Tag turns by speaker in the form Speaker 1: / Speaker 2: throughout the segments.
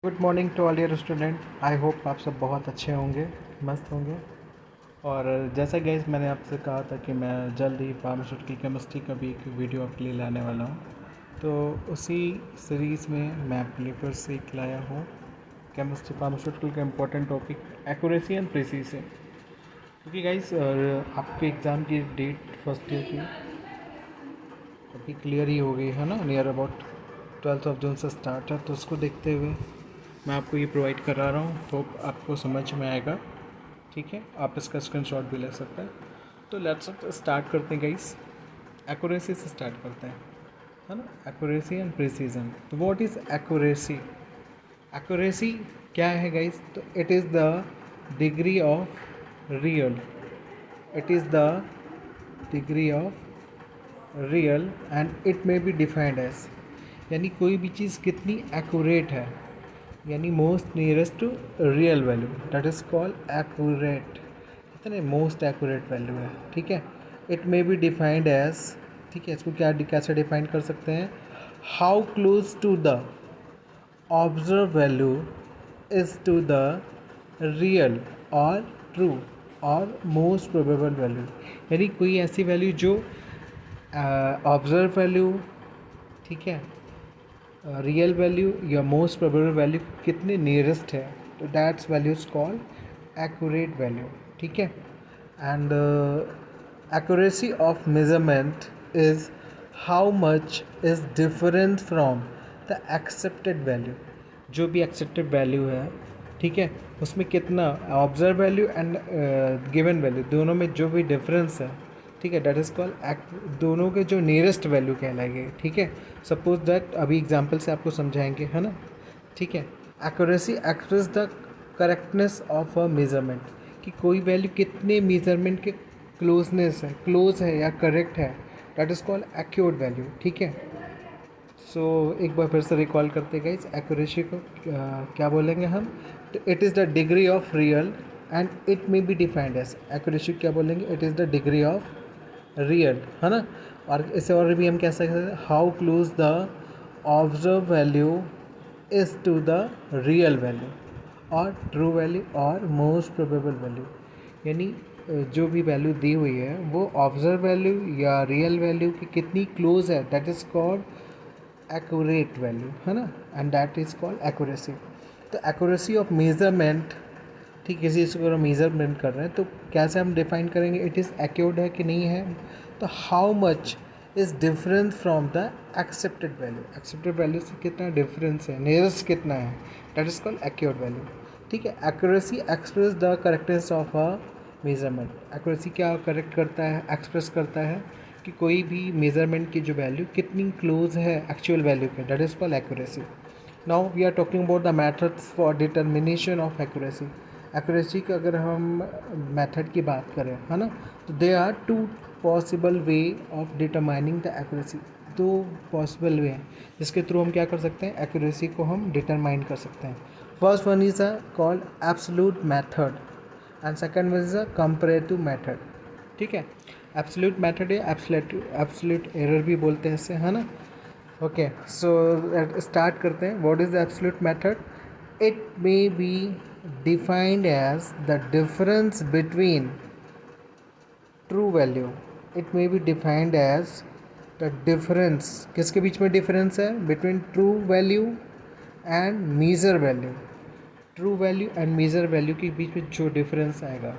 Speaker 1: Good morning to all your student. I hope आप सब बहुत अच्छे होंगे, मस्त होंगे। और जैसा गाइस मैंने आपसे कहा था कि मैं जल्द ही फार्मास्यूटिकल केमिस्ट्री का भी एक वीडियो आपके लिए लाने वाला हूँ। तो उसी सीरीज़ में मैं आपके लिए फिर से एक लाया हूँ केमिस्ट्री फार्मास्यूटिकल का important topic accuracy and precision. क्योंकि गाइस आपके एग्ज़ाम की डेट फर्स्ट ईयर की अभी क्लियर ही हो गई है ना, नियर अबाउट 12 जून से स्टार्ट है। तो उसको देखते हुए मैं आपको ये प्रोवाइड करा रहा हूँ। होप आपको समझ में आएगा, ठीक है। आप इसका स्क्रीनशॉट भी ले सकते हैं। तो लेट्स स्टार्ट करते हैं गाइस, एक्यूरेसी से स्टार्ट करते हैं, है ना। Accuracy and precision. तो व्हाट इज़ एक्यूरेसी? एक्यूरेसी क्या है गाइस? तो it is the degree of real, it is the degree of real and it may be defined as, यानी कोई भी चीज़ कितनी एक्यूरेट है, यानी most nearest to real value, that is called accurate. इतने मोस्ट एक्यूरेट वैल्यू है, ठीक है। It may be defined as, ठीक है। इसको कैसे डिफाइन कर सकते हैं? How close to the observe value is to the real और ट्रू और मोस्ट प्रोबेबल वैल्यू, यानी कोई ऐसी वैल्यू जो ऑब्जर्व वैल्यू, ठीक है, रियल वैल्यू या मोस्ट प्रोबेबल वैल्यू कितने नियरेस्ट है, तो that's value is called accurate value, ठीक है। And accuracy of measurement is how much is different from the accepted value, जो भी एक्सेप्टेड वैल्यू है, ठीक है, उसमें कितना observe value and given value दोनों में जो भी डिफरेंस है, ठीक है, दैट इज़ कॉल्ड दोनों के जो नियरेस्ट वैल्यू कहलाएंगे, ठीक है। सपोज दैट अभी एग्जांपल से आपको समझाएंगे, है ना, ठीक है। Accuracy express the correctness of a measurement, कि कोई वैल्यू कितने मेजरमेंट के क्लोजनेस है, क्लोज है या करेक्ट है, that is called accurate value, ठीक है। सो एक बार फिर से रिकॉल करते गए, एक्यूरेसी को क्या बोलेंगे हम? तो it is the degree of real and it may be defined as, accuracy क्या बोलेंगे? It is the degree of real, है ना। और इसे और भी हम कह सकते हैं how close the observe value is to the real value और ट्रू वैल्यू और मोस्ट प्रोबेबल वैल्यू, यानी जो भी वैल्यू दी हुई है वो ऑब्जर्व वैल्यू या रियल वैल्यू की कितनी क्लोज है, that is called accurate value, है ना, and that is called accuracy. तो एक्यूरेसी ऑफ मेजरमेंट, ठीक, किसी चीज़ को अगर मेजरमेंट कर रहे हैं तो कैसे हम डिफाइन करेंगे इट इज़ एक्यूरेट है कि नहीं है? तो how much is difference from the accepted value, accepted value से कितना डिफरेंस है, नियरेस्ट कितना है, that is called accurate value, ठीक है। Accuracy express the correctness of a measurement, accuracy क्या करेक्ट करता है, एक्सप्रेस करता है कि कोई भी मेजरमेंट की जो वैल्यू कितनी क्लोज है एक्चुअल वैल्यू के, that is called accuracy. Now we are talking about the methods for determination of accuracy. Accuracy का अगर हम मेथड की बात करें, है ना, तो they are two possible way of determining the accuracy. दो पॉसिबल वे हैं जिसके थ्रू हम क्या कर सकते हैं, एक्यूरेसी को हम डिटरमाइन कर सकते हैं। First one is a called absolute method and second one is a comparative method, ठीक है। एब्सोल्यूट मेथड या एब्सोल्यूट एरर भी बोलते हैं इससे, है ना। ओके, सो स्टार्ट करते हैं। What is the absolute method? It may be defined as the difference between true value, it may be defined as the difference, किसके बीच में डिफरेंस है? Between true value and measure value. True value and measure value के बीच में जो difference आएगा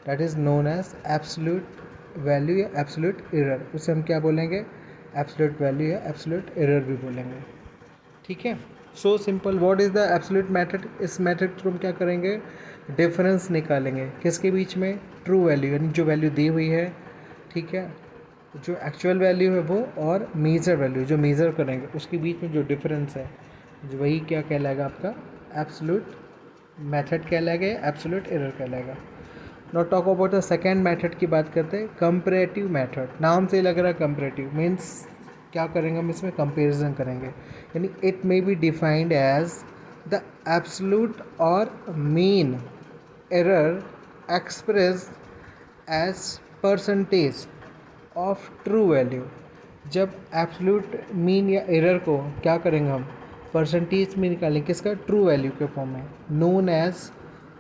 Speaker 1: that is known as absolute value या एब्सोल्यूट एरर, उसे हम क्या बोलेंगे? एब्सोल्यूट वैल्यू या एब्सोल्यूट एरर भी बोलेंगे, ठीक है। So simple. What is the absolute method? इस मेथड थ्रू हम क्या करेंगे? डिफरेंस निकालेंगे किसके बीच में? ट्रू वैल्यू यानी जो वैल्यू दी हुई है, ठीक है, जो एक्चुअल वैल्यू है वो, और मेजर वैल्यू जो मेज़र करेंगे उसके बीच में जो डिफरेंस है, जो वही क्या कहलाएगा? आपका एब्सोल्यूट मेथड कहलाएगा या एब्सोल्यूट एरर कहलाएगा। Not talk about the second method की बात करते हैं, कंपैरेटिव मेथड। नाम से लग रहा है कंपैरेटिव मीन्स क्या करेंगे हम इसमें? कंपैरिजन करेंगे, यानी it may be defined as the absolute और mean error express as percentage of true value. जब एब्सोल्यूट मीन या एरर को क्या करेंगे हम? परसेंटेज में निकालें किसका, ट्रू वैल्यू के फॉर्म में, नोन एज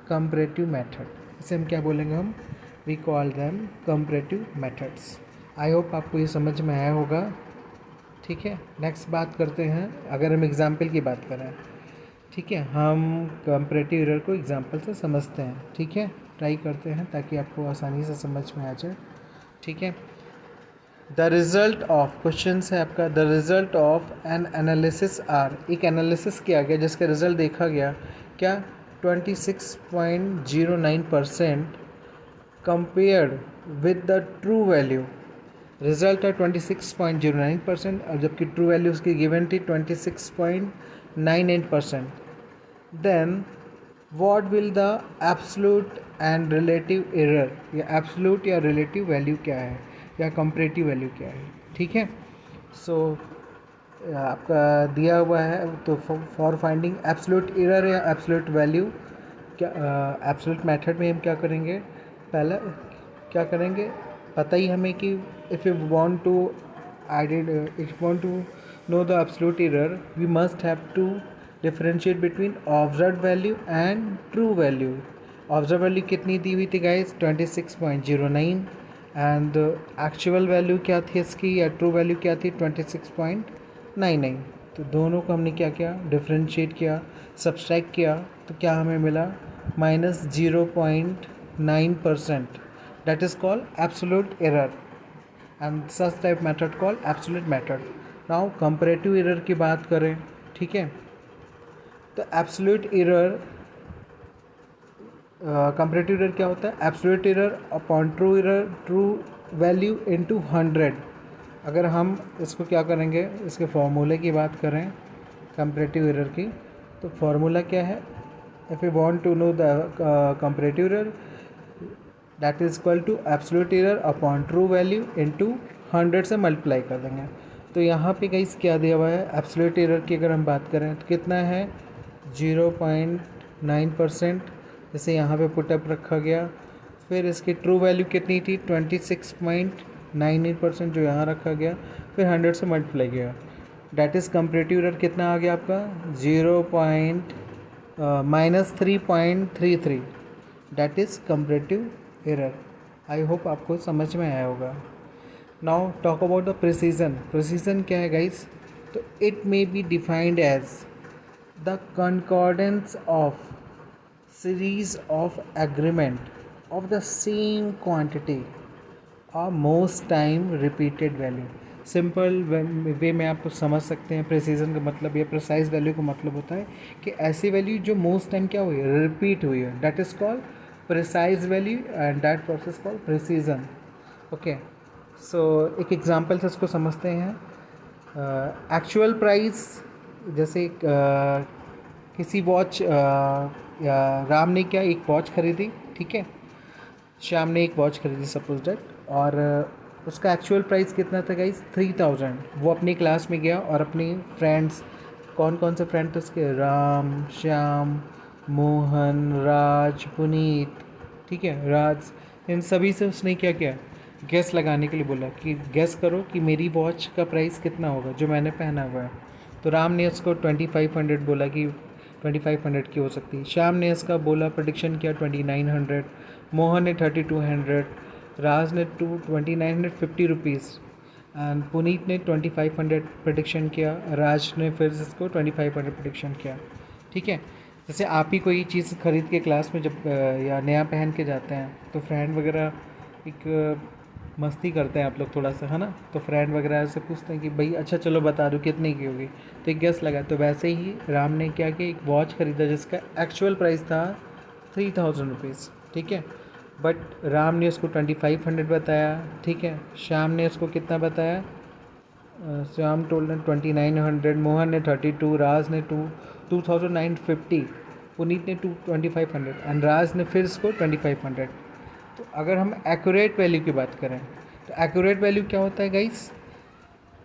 Speaker 1: कंपैरेटिव मेथड। इसे हम क्या बोलेंगे, हम we call them comparative methods. I hope आपको ये समझ में आया होगा। ठीक है, नेक्स्ट बात करते हैं, अगर हम एग्जाम्पल की बात करें, ठीक है, हम कंपैरेटिव एरर को एग्जाम्पल से समझते हैं। ठीक है, ट्राई करते हैं ताकि आपको आसानी से समझ में आ जाए। ठीक है, द रिज़ल्ट ऑफ, क्वेश्चन है आपका, the result of an analysis are, एक एनालिसिस किया गया जिसका रिज़ल्ट देखा गया क्या, 26.09% compared with the true value. Result है 26.09% और जबकि ट्रू वैल्यू उसकी गिवन थी 26.98%। Then what will the absolute and relative error, या एब्सोल्यूट या रिलेटिव वैल्यू क्या है, या कंपैरेटिव वैल्यू क्या है। ठीक है, सो आपका दिया हुआ है, तो फॉर फाइंडिंग एब्सोल्यूट एरर या एब्सोल्यूट वैल्यू, क्या एब्सोल्यूट मेथड में हम क्या करेंगे, पहले क्या करेंगे, पता ही हमें कि if you want to know the absolute error, we must have to differentiate between observed value and true value. Observed value कितनी दी हुई थी गाइस, 26.09, एंड एक्चुअल वैल्यू क्या थी इसकी, या ट्रू वैल्यू क्या थी, 26.99। तो दोनों को हमने क्या किया, डिफ्रेंशिएट किया, सब्सट्रैक्ट किया, तो क्या हमें मिला, -0.9%। that is called absolute error and such type method called absolute method. now comparative error की बात करें, ठीक है, तो absolute error, comparative error क्या होता है, absolute error upon true value into 100। अगर हम इसको क्या करेंगे, इसके फॉर्मूले की बात करें comparative error की, तो फॉर्मूला क्या है, if you want to know the comparative error, that is equal to absolute error upon true value into 100 से मल्टीप्लाई कर देंगे। तो यहाँ पे गाइस क्या दिया हुआ है, एब्सोल्यूट एरर की अगर हम बात करें तो कितना है, 0.9%, जैसे यहाँ पे पुटअप रखा गया। फिर इसकी ट्रू वैल्यू कितनी थी, 26.98% जो यहाँ रखा गया, फिर 100 से मल्टीप्लाई किया, डैट इज़ कंपैरेटिव एरर कितना आ गया आपका, -3.33, that is comparative error. I hope आपको समझ में आया होगा। Now talk about the precision. Precision क्या है गाइस, तो it may be defined as the concordance of series of agreement of the same quantity और most time repeated value. Simple way में आप समझ सकते हैं, प्रिसीजन का मतलब या प्रिसाइज वैल्यू का मतलब होता है कि ऐसी वैल्यू जो मोस्ट टाइम क्या हुई है, रिपीट हुई है, that is called precise value and that process called precision. okay, so एक एग्जांपल से इसको समझते हैं। एक्चुअल प्राइस, जैसे किसी वॉच, या राम ने क्या एक वॉच खरीदी, ठीक है, श्याम ने एक वॉच खरीदी सपोज दैट, और उसका एक्चुअल प्राइस कितना था गाइस, 3000। वो अपनी क्लास में गया और अपनी फ्रेंड्स, कौन कौन से फ्रेंड थे उसके, राम, श्याम, मोहन, राज, पुनीत, ठीक है, राज, इन सभी से उसने क्या किया, गैस लगाने के लिए बोला कि गैस करो कि मेरी वॉच का प्राइस कितना होगा जो मैंने पहना हुआ है। तो राम ने उसको 2500 बोला कि 2500 की हो सकती है। श्याम ने इसका बोला, प्रेडिक्शन किया 2900, मोहन ने 3200, राज ने 2950 रुपीज़, एंड पुनीत ने 2500 प्रेडिक्शन किया, राज ने फिर इसको 2500 प्रेडिक्शन किया। ठीक है, जैसे आप ही कोई चीज़ खरीद के क्लास में जब या नया पहन के जाते हैं तो फ्रेंड वगैरह एक मस्ती करते हैं आप लोग थोड़ा सा, है ना, तो फ्रेंड वगैरह से पूछते हैं कि भाई अच्छा चलो बता दो कितने की होगी, तो एक गेस लगा। तो वैसे ही राम ने क्या किया, एक वॉच ख़रीदा जिसका एक्चुअल प्राइस था 3000 रुपीज़, ठीक है, बट राम ने उसको 2500 बताया, ठीक है, श्याम ने उसको कितना बताया, श्याम टोल्ड ने 2900, मोहन ने 32, राज ने 2950, पुनीत ने 2500 एंड राज ने फिर इसको 2500। तो अगर हम एक्यूरेट वैल्यू की बात करें तो एक्यूरेट वैल्यू क्या होता है guys,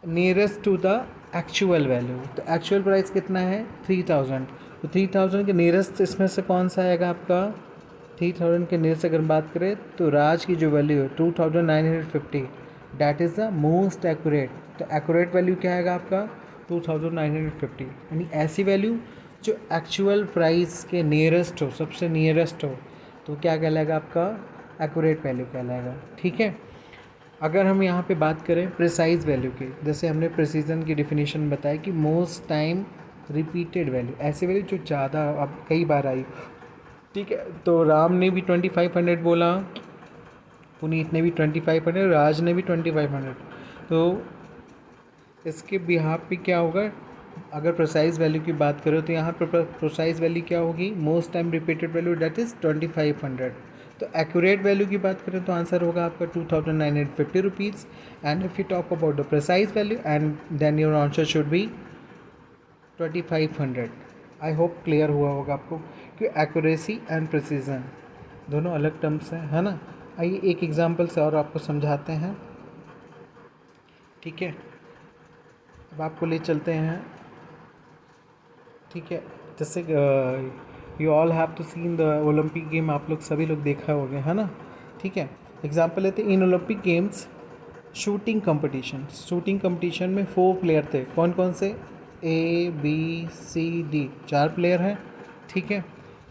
Speaker 1: nearest to the actual value. तो एक्चुअल प्राइस कितना है 3000, तो 3000 के नियरेस्ट इसमें से कौन सा आएगा आपका, 3000 के नियरेस्ट अगर बात करें तो राज की जो वैल्यू है 2950, that is the most accurate. तो एक्यूरेट वैल्यू क्या आएगा आपका 2950, यानी ऐसी वैल्यू जो एक्चुअल प्राइस के नियरेस्ट हो, सबसे नियरेस्ट हो, तो क्या कहलाएगा आपका एक्यूरेट वैल्यू कहलाएगा। ठीक है। अगर हम यहाँ पे बात करें प्रिसाइज वैल्यू की, जैसे हमने प्रिसीजन की डिफिनीशन बताया कि मोस्ट टाइम रिपीटेड वैल्यू, ऐसी वैल्यू जो ज़्यादा अब कई बार आई। ठीक है। तो राम ने भी 2500 बोला, पुनीत ने भी 2500, राज ने भी 2500। तो इसके बिहाफ पे क्या होगा, अगर प्रोसाइज वैल्यू की बात करें तो यहाँ पर प्रोसाइज वैल्यू क्या होगी, most time repeated value that is 2500। तो एक्यूरेट वैल्यू की बात करें तो आंसर होगा आपका 2950 rupees. And if you talk about the precise value and then your answer should be 2500। I hope clear हुआ होगा आपको कि एक्यूरेसी एंड प्रिसीजन दोनों अलग टर्म्स हैं, है ना। आइए एक एग्जांपल से और आपको समझाते हैं। ठीक है। अब आपको ले चलते हैं। ठीक है। जैसे you all have to seen the Olympic game, आप लोग सभी लोग देखा होंगे, है ना। ठीक है। एग्जांपल लेते हैं, इन ओलंपिक गेम्स शूटिंग कंपटीशन में 4 प्लेयर थे। कौन कौन से, ABCD, 4 प्लेयर हैं। ठीक है।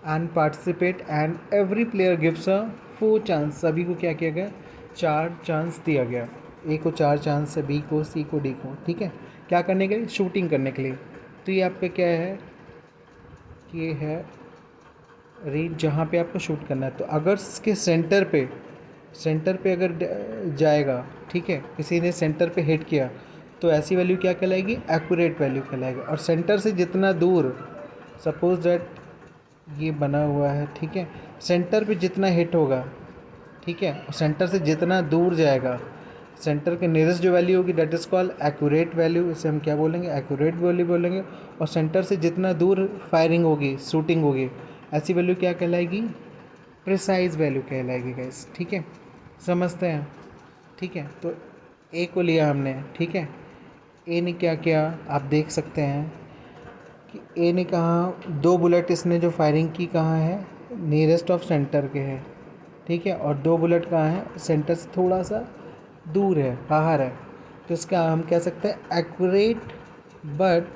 Speaker 1: And participate and every player gives a 4 chance, सभी को क्या किया गया, 4 चांस दिया गया। A को 4 चांस है, B को, C को, D को। ठीक है। क्या करने के लिए, शूटिंग करने के लिए। तो ये आपका क्या है, कि ये है रेंज जहाँ पे आपको शूट करना है। तो अगर इसके सेंटर पे अगर जाएगा, ठीक है, किसी ने सेंटर पे हिट किया, तो ऐसी वैल्यू क्या कहलाएगी, एक्यूरेट वैल्यू कहलाएगी। और सेंटर से जितना दूर, सपोज दैट ये बना हुआ है, ठीक है, सेंटर पे जितना हिट होगा, ठीक है, और सेंटर से जितना दूर जाएगा, सेंटर के नियरेस्ट जो वैल्यू होगी that is called accurate value. इसे हम क्या बोलेंगे, एक्यूरेट वैल्यू बोलेंगे। और सेंटर से जितना दूर फायरिंग होगी, शूटिंग होगी, ऐसी वैल्यू क्या कहलाएगी, प्रिसाइज वैल्यू कहलाएगी गाइस। ठीक है, समझते हैं। ठीक है। तो ए को लिया हमने, ठीक है, ए ने क्या किया, आप देख सकते हैं कि ए ने कहा 2 बुलेट इसने जो फायरिंग की कहाँ है, नियरेस्ट ऑफ सेंटर के है। ठीक है। और 2 बुलेट कहाँ है, सेंटर से थोड़ा सा दूर है, बाहर है। तो इसका हम कह सकते हैं एक्यूरेट बट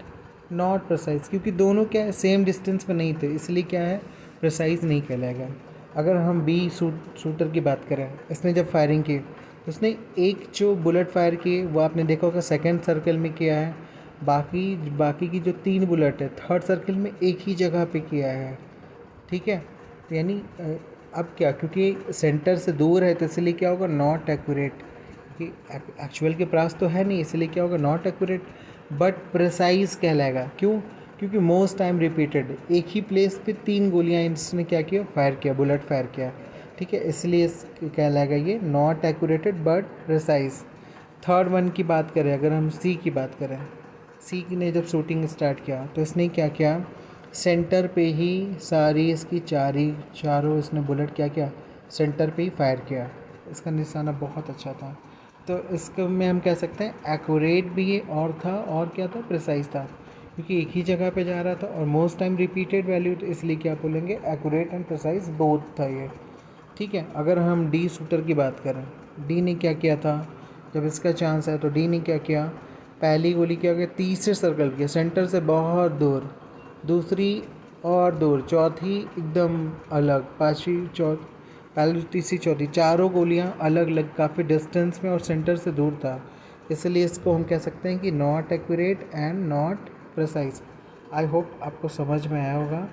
Speaker 1: नॉट प्रिसाइज, क्योंकि दोनों क्या है, सेम डिस्टेंस पे नहीं थे, इसलिए क्या है, प्रिसाइज नहीं कहलाएगा। अगर हम बी शूटर की बात करें, इसने जब फायरिंग की तो उसने एक जो बुलेट फायर की वो आपने देखा होगा सेकंड सर्कल में किया है, बाकी की जो 3 बुलेट है थर्ड सर्कल में एक ही जगह पे किया है। ठीक है। तो यानी अब क्या, क्योंकि सेंटर से दूर है तो इसलिए क्या होगा, नॉट एक्यूरेट, कि एक्चुअल के पास तो है नहीं, इसलिए क्या होगा, नॉट एक्यूरेट बट प्रिसाइज कहलाएगा। क्यों, क्योंकि मोस्ट टाइम रिपीटेड, एक ही प्लेस पे 3 गोलियां इसने क्या किया, फायर किया, बुलेट फायर किया। ठीक है, इसलिए कहलाएगा ये not accurated but precise. Third one की बात करें, अगर हम सी की बात करें, सी ने जब शूटिंग स्टार्ट किया तो इसने क्या किया, सेंटर पे ही सारी इसकी चारों इसने बुलेट क्या किया, सेंटर पे ही फायर किया। इसका निशाना बहुत अच्छा था। तो इसको में हम कह सकते हैं एक्यूरेट भी ये और था, और क्या था, प्रिसाइज था, क्योंकि एक ही जगह पे जा रहा था और मोस्ट टाइम रिपीटेड वैल्यू, तो इसलिए क्या बोलेंगे, एक्यूरेट एंड प्रिसाइज बोथ था ये। ठीक है। अगर हम डी शूटर की बात करें, डी ने क्या किया था, जब इसका चांस है तो डी ने क्या किया, पहली गोली क्या किया, तीसरे सर्कल किया, सेंटर से बहुत दूर, दूसरी और दूर, चौथी एकदम अलग, पाँचवीं पहली तीसरी चौथी, चारों गोलियां अलग अलग काफ़ी डिस्टेंस में और सेंटर से दूर था, इसलिए इसको हम कह सकते हैं कि not accurate and not precise. I hope आपको समझ में आया होगा।